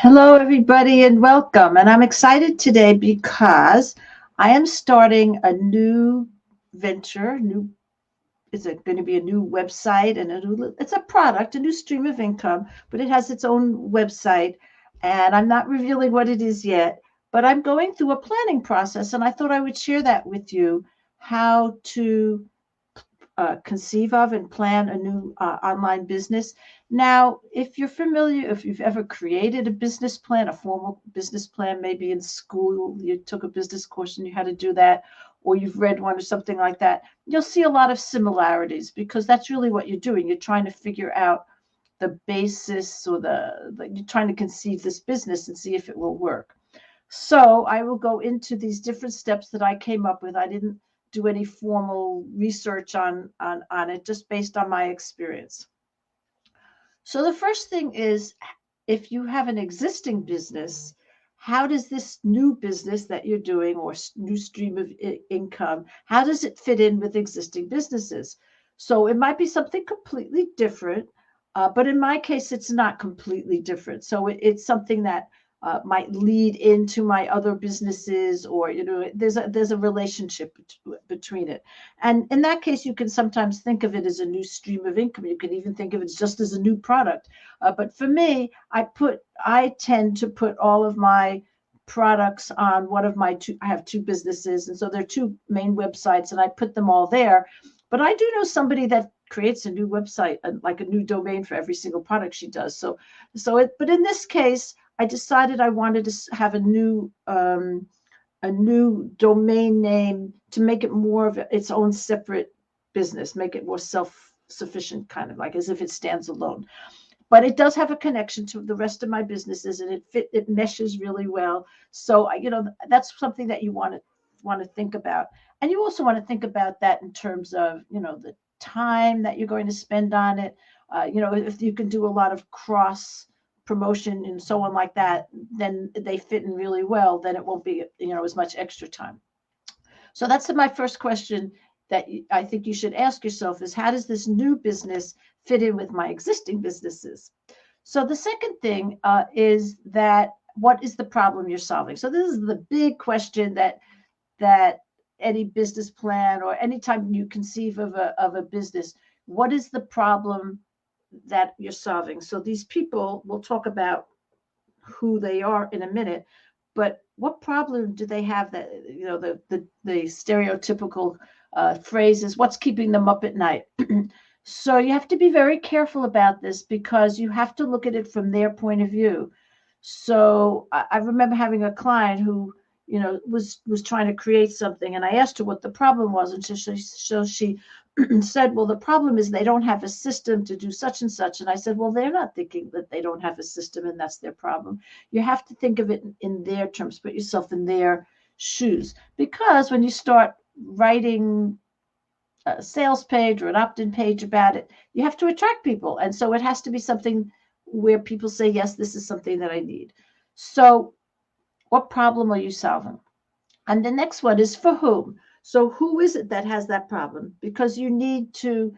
Hello, everybody, and welcome. And I'm excited today because I am starting a new venture. Is it going to be a new website and it's a product, a new stream of income, but it has its own website. And I'm not revealing what it is yet, but I'm going through a planning process, and I thought I would share that with you, how to conceive of and plan a new online business. Now, if you're familiar, if you've ever created a business plan, a formal business plan, maybe in school, you took a business course and you had to do that, or you've read one or something like that, you'll see a lot of similarities because that's really what you're doing. You're trying to figure out the basis or you're trying to conceive this business and see if it will work. So I will go into these different steps that I came up with. I didn't do any formal research on it, just based on my experience. So the first thing is, if you have an existing business, how does this new business that you're doing, or new stream of income, how does it fit in with existing businesses? So it might be something completely different, but in my case, it's not completely different. So it's something that might lead into my other businesses, or there's a relationship between it. And in that case, you can sometimes think of it as a new stream of income. You can even think of it just as a new product. But for me, I tend to put all of my products on one of my two. I have two businesses, and so there are two main websites, and I put them all there. But I do know somebody that creates a new website, like a new domain for every single product she does. But in this case, I decided I wanted to have a new domain name to make it more of its own separate business, make it more self-sufficient, kind of like as if it stands alone. But it does have a connection to the rest of my businesses, and it meshes really well. So that's something that you want to think about. And you also want to think about that in terms of the time that you're going to spend on it. If you can do a lot of cross promotion and so on like that, then they fit in really well. Then it won't be as much extra time. So that's my first question that I think you should ask yourself is, how does this new business fit in with my existing businesses? So the second thing is that, what is the problem you're solving? So this is the big question that any business plan, or anytime you conceive of a business, what is the problem that you're solving? So these people, we'll talk about who they are in a minute, but what problem do they have? That the stereotypical phrase is, what's keeping them up at night? So you have to be very careful about this, because you have to look at it from their point of view. So I remember having a client who was trying to create something, and I asked her what the problem was, and she said, well, the problem is they don't have a system to do such and such. And I said, well, they're not thinking that they don't have a system and that's their problem. You have to think of it in their terms, put yourself in their shoes, because when you start writing a sales page or an opt-in page about it, you have to attract people. And so it has to be something where people say, yes, this is something that I need. So what problem are you solving? And the next one is, for whom? So who is it that has that problem? Because you need to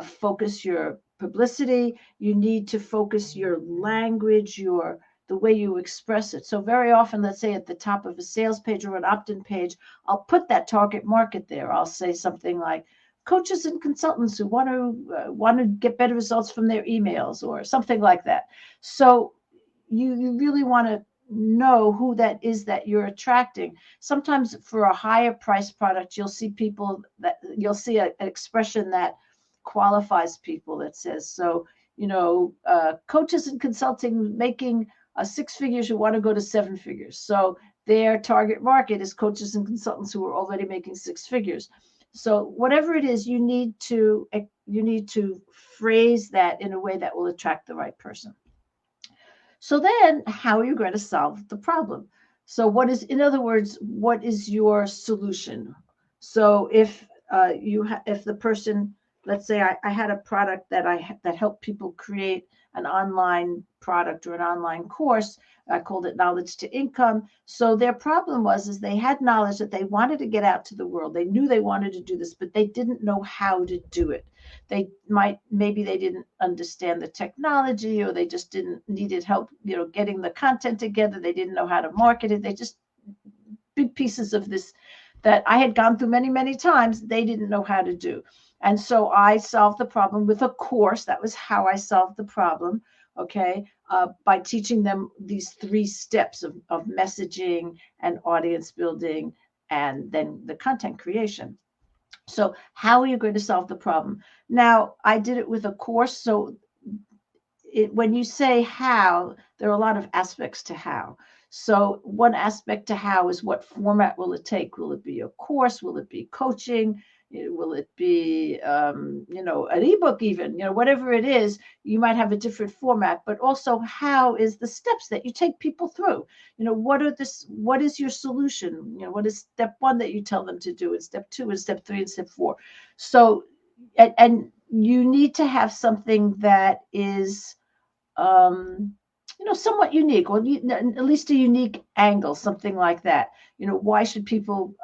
focus your publicity, you need to focus your language, the way you express it. So very often, let's say at the top of a sales page or an opt-in page, I'll put that target market there. I'll say something like, coaches and consultants who want to get better results from their emails, or something like that. So you really want to know who that is that you're attracting. Sometimes for a higher price product, you'll see an expression that qualifies people, that says, so coaches and consulting making six figures who want to go to seven figures. So their target market is coaches and consultants who are already making six figures. So whatever it is, you need to phrase that in a way that will attract the right person. So then, how are you going to solve the problem? So in other words, what is your solution? So if the person, let's say I had a product that helped people create an online product or an online course. I called it Knowledge to Income. So their problem was is they had knowledge that they wanted to get out to the world. They knew they wanted to do this, but they didn't know how to do it. Maybe they didn't understand the technology, or they just didn't needed help, getting the content together. They didn't know how to market it. They just big pieces of this that I had gone through many, many times, they didn't know how to do. And so I solved the problem with a course. That was how I solved the problem, okay, by teaching them these 3 steps of messaging and audience building and then the content creation. So how are you going to solve the problem? Now, I did it with a course. So when you say how, there are a lot of aspects to how. So one aspect to how is what format will it take? Will it be a course? Will it be coaching? Will it be, an ebook even, whatever it is, you might have a different format, but also how is the steps that you take people through? What is your solution? What is step 1 that you tell them to do, and step 2 and step 3 and step 4? So, and you need to have something that is somewhat unique, or at least a unique angle, something like that. Why should people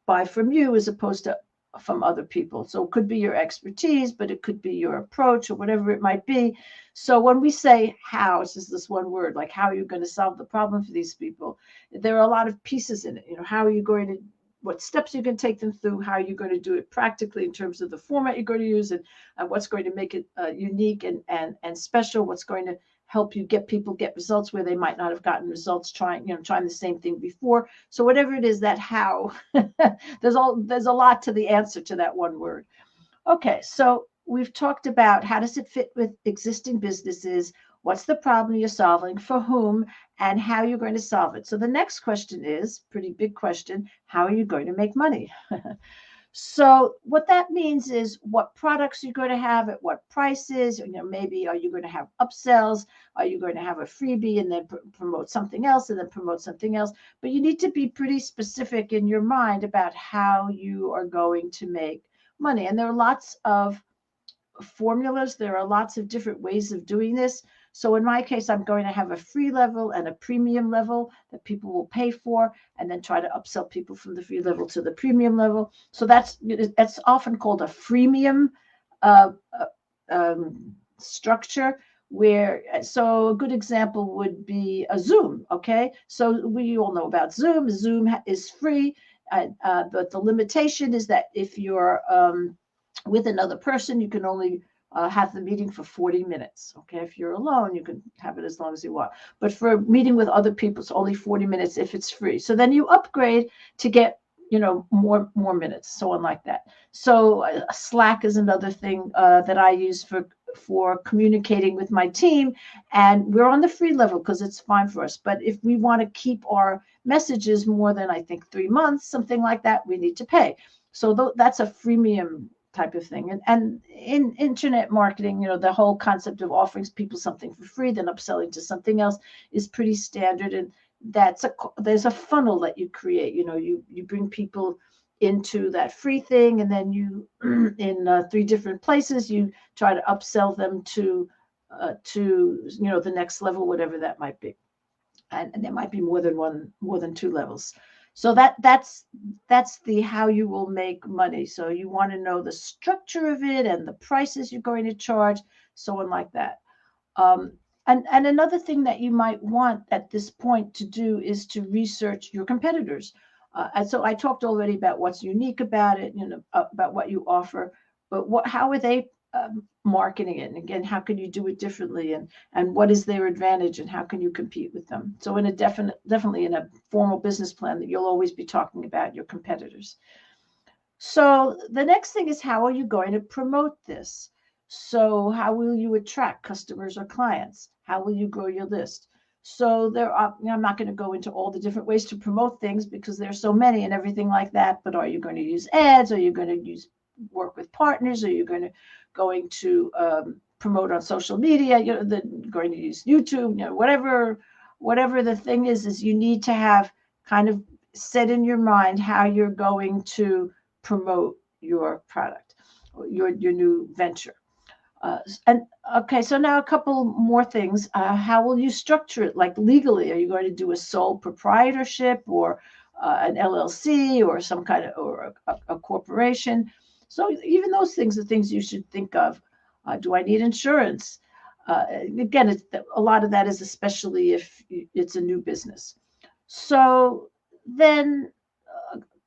buy from you as opposed to from other people? So it could be your expertise, but it could be your approach or whatever it might be. So when we say how, it's just this one word, like how are you going to solve the problem for these people? There are a lot of pieces in it. How are you going to, what steps you can take them through, how you're going to do it practically in terms of the format you're going to use, and what's going to make it unique and special, what's going to help you get results where they might not have gotten results trying the same thing before. So whatever it is, that how, there's a lot to the answer to that one word. Okay, so we've talked about how does it fit with existing businesses, what's the problem you're solving, for whom, and how you're going to solve it. So the next question is, pretty big question, how are you going to make money? So what that means is what products you're going to have at what prices. Maybe are you going to have upsells? Are you going to have a freebie and then promote something else and then promote something else? But you need to be pretty specific in your mind about how you are going to make money. And there are lots of formulas. There are lots of different ways of doing this. So in my case, I'm going to have a free level and a premium level that people will pay for, and then try to upsell people from the free level to the premium level. So that's often called a freemium uh, structure. So a good example would be a Zoom. Okay, so we all know about Zoom. Zoom is free, but the limitation is that if you're with another person, you can only have the meeting for 40 minutes. Okay, if you're alone, you can have it as long as you want. But for meeting with other people, it's only 40 minutes if it's free. So then you upgrade to get more minutes, so on like that. So Slack is another thing that I use for communicating with my team, and we're on the free level because it's fine for us. But if we want to keep our messages more than, I think, 3 months, something like that, we need to pay. So that's a freemium type of thing. And in internet marketing, the whole concept of offering people something for free, then upselling to something else is pretty standard. And there's a funnel that you create. You bring people into that free thing, and then you in 3 different places you try to upsell them to the next level, whatever that might be. And there might be more than 2 levels. So that's the how you will make money. So you want to know the structure of it and the prices you're going to charge, so on like that. Um, and another thing that you might want at this point to do is to research your competitors. And so I talked already about what's unique about it, about what you offer, but how are they marketing it? And again, how can you do it differently? And what is their advantage? And how can you compete with them? So in a definitely in a formal business plan, that you'll always be talking about your competitors. So the next thing is, how are you going to promote this? So how will you attract customers or clients? How will you grow your list? So I'm not going to go into all the different ways to promote things because there's so many and everything like that. But are you going to use ads? Are you going to work with partners? Are you going to promote on social media? Going to use YouTube? Whatever the thing is you need to have kind of set in your mind how you're going to promote your product. your new venture. And okay, so now a couple more things. How will you structure it? Like legally, are you going to do a sole proprietorship or an LLC or some kind of or a corporation? So even those things are things you should think of. Do I need insurance? Again, a lot of that is especially if it's a new business. So then,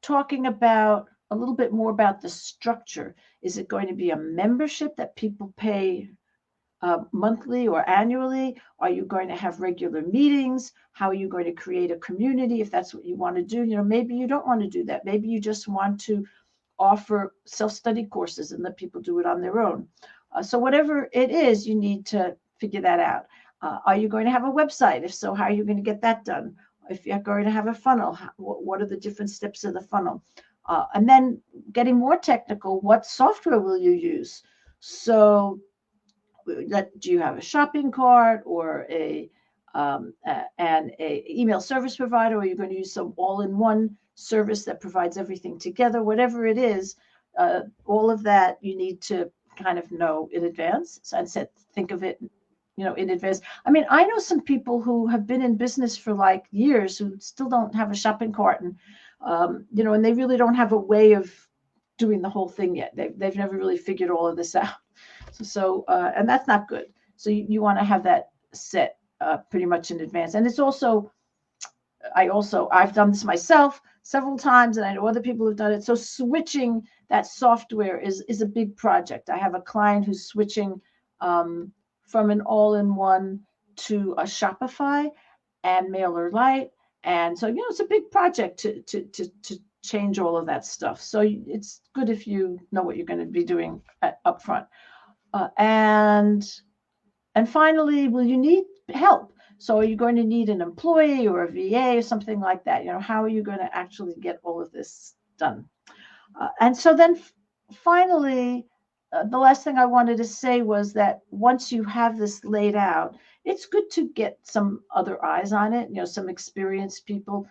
talking about a little bit more about the structure. Is it going to be a membership that people pay monthly or annually? Are you going to have regular meetings? How are you going to create a community if that's what you want to do? Maybe you don't want to do that. Maybe you just want to offer self-study courses and let people do it on their own. So whatever it is, you need to figure that out. Are you going to have a website? If so, how are you going to get that done? If you're going to have a funnel, what are the different steps of the funnel? And then getting more technical, what software will you use? So do you have a shopping cart or an email service provider, or are you going to use some all-in-one service that provides everything together? Whatever it is, all of that you need to kind of know in advance. So I said, think of it, in advance. I mean, I know some people who have been in business for like years who still don't have a shopping cart, and and they really don't have a way of doing the whole thing yet. They've never really figured all of this out. So and that's not good. So you want to have that set pretty much in advance. And it's also, I've done this myself several times, and I know other people have done it. So switching that software is a big project. I have a client who's switching from an all-in-one to a Shopify and MailerLite. And so, it's a big project to change all of that stuff. So it's good if you know what you're going to be doing up front. And finally, will you need help? So are you going to need an employee or a VA or something like that? How are you going to actually get all of this done? And so then finally, the last thing I wanted to say was that once you have this laid out, it's good to get some other eyes on it, some experienced people.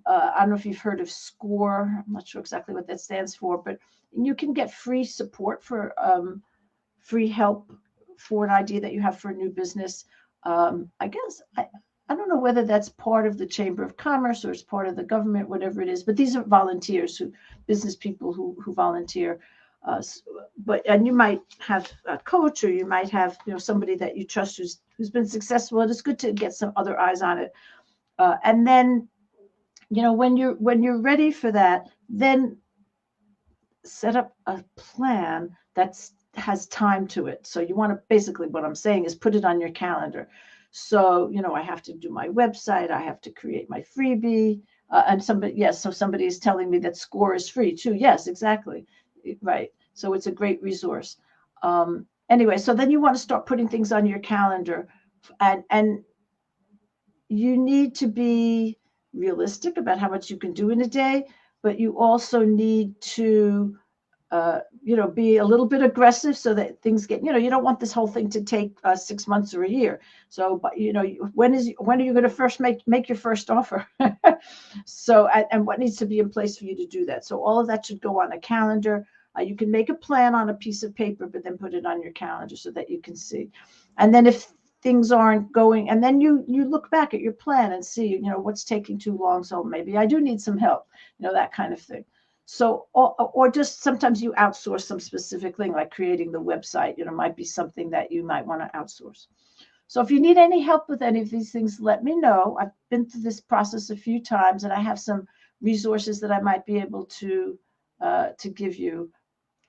I don't know if you've heard of SCORE. I'm not sure exactly what that stands for, but you can get free support for free help for an idea that you have for a new business. I guess I don't know whether that's part of the Chamber of Commerce or it's part of the government, whatever it is. But these are volunteers, business people who volunteer. And you might have a coach, or you might have somebody that you trust who's been successful. And it's good to get some other eyes on it. And then when you're ready for that, then set up a plan that has time to it. So you want to, basically what I'm saying is put it on your calendar. So, I have to do my website. I have to create my freebie. And somebody is telling me that SCORE is free too. Yes, exactly. Right. So it's a great resource. Anyway, so then you want to start putting things on your calendar, and you need to be realistic about how much you can do in a day, but you also need to be a little bit aggressive so that things get, you don't want this whole thing to take 6 months or a year. So, but when are you going to first make your first offer? So, and what needs to be in place for you to do that? So all of that should go on a calendar. You can make a plan on a piece of paper, but then put it on your calendar so that you can see. And then if things aren't going, and then you look back at your plan and see, what's taking too long. So maybe I do need some help, that kind of thing. So, or just sometimes you outsource some specific thing, like creating the website, might be something that you might want to outsource. So if you need any help with any of these things, let me know. I've been through this process a few times, and I have some resources that I might be able to give you.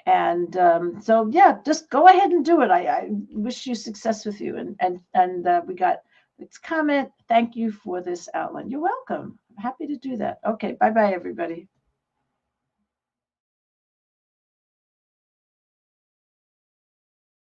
And so, yeah, just go ahead and do it. I wish you success with you. And we got its comment. Thank you for this outline. You're welcome. I'm happy to do that. Okay. Bye-bye, everybody.